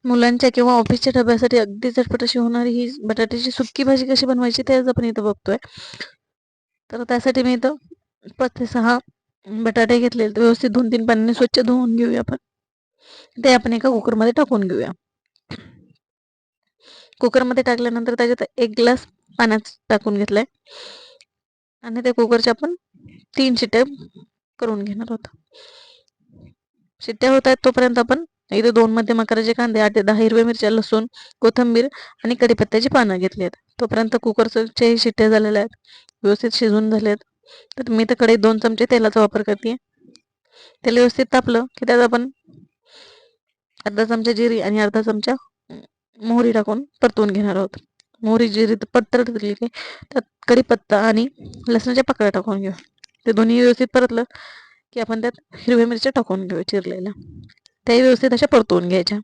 मुलांच्या किंवा ऑफिसच्या डब्यासाठी अगदी झटपट अशी होणारी ही बटाट्याची सुक्की भाजी कशी बनवायची ते आज आपण इथं बघतोय. तर त्यासाठी मी इथं 5 ते 6 बटाटे घेतलेले. ते व्यवस्थित 2-3 पाण्याने स्वच्छ धुवून घेऊया आपण. ते आपण एका कुकरमध्ये टाकून घेऊया. कुकरमध्ये टाकल्यानंतर त्याच्यात 1 ग्लास पाण्याचं टाकून घेतलंय आणि त्या कुकरच्या आपण 3 शिट्ट्या करून घेणार आहोत. शिट्ट्या होत आहेत तोपर्यंत आपण इथे 2 मध्यम आकाराचे कांदे, 8 ते 10 हिरव्या मिरच्या, लसूण, कोथिंबीर आणि कढीपत्त्याची पानं घेतली आहेत. तोपर्यंत कुकरचे शिट्ट्या झालेल्या आहेत. व्यवस्थित शिजून झालेत. तर मी तर कढईत 2 चमचे तेलाचा वापर करते. तेल व्यवस्थित तापलं की त्यात आपण अर्धा चमचा जिरी आणि अर्धा चमचा मोहरी टाकून परतवून घेणार आहोत. मोहरी जिरी परतली की त्यात कढीपत्ता आणि लसणाच्या पाकळ्या टाकून घेऊ. ते दोन्ही व्यवस्थित परतलं की आपण त्यात हिरव्या मिरच्या टाकून घेऊ चिरलेल्या. त्याही व्यवस्थित अशा परतवून घ्यायच्या.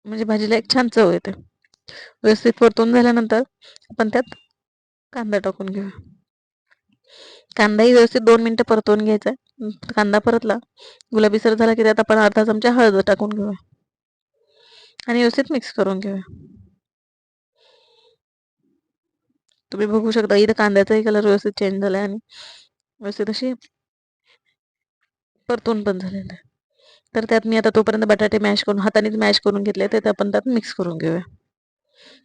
म्हणजे भाजीला एक छान चव येते. व्यवस्थित परतवून झाल्यानंतर आपण त्यात कांदा टाकून घेऊ. कांदाही व्यवस्थित 2 मिनिटं परतवून घ्यायचा. कांदा परतला, गुलाबीसर झाला की त्यात आपण अर्धा चमचा हळद टाकून घेऊया आणि व्यवस्थित मिक्स करून घेऊया. तुम्ही बघू शकता इथं कांद्याचाही कलर व्यवस्थित चेंज झालाय आणि व्यवस्थित अशी परतून पण झालेलं आहे. तर त्यात मी आता तोपर्यंत बटाटे मॅश करून हातानेच मॅश करून घेतले ते आपण त्यात मिक्स करून घेऊया.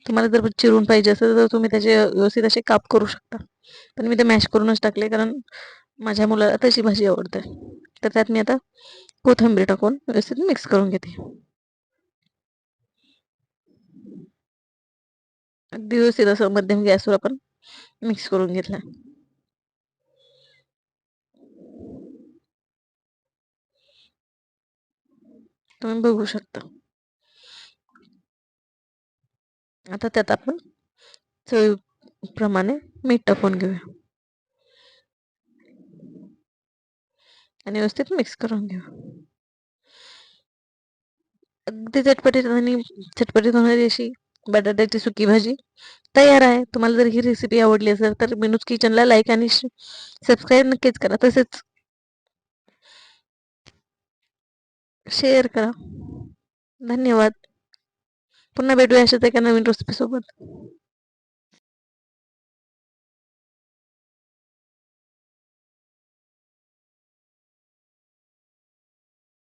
तुम्हाला जर चिरून पाहिजे असेल तर तुम्ही त्याचे व्यवस्थित असे काप करू शकता. पण मी ते मॅश करूनच टाकले कारण माझ्या मुलाला तशी भाजी आवडते. तर त्यात मी आता कोथिंबीर टाकून व्यवस्थित मिक्स करून घेते. अगदी व्यवस्थित असं मध्यम गॅसवर आपण मिक्स करून घेतलं. तुम्ही बघू शकता. आता त्यात आपण चवीप्रमाणे मीठ टाकून घेऊया आणि व्यवस्थित मिक्स करून घेऊ. अगदी झटपटीत होणारी अशी बटाट्याची सुकी भाजी तयार आहे. तुम्हाला जर ही रेसिपी आवडली असेल तर मिनूज किचनला लाईक आणि सबस्क्राईब नक्कीच करा. तसेच शेअर करा. धन्यवाद. पुन्हा भेटूया अशाच एका नवीन रेसिपी सोबत.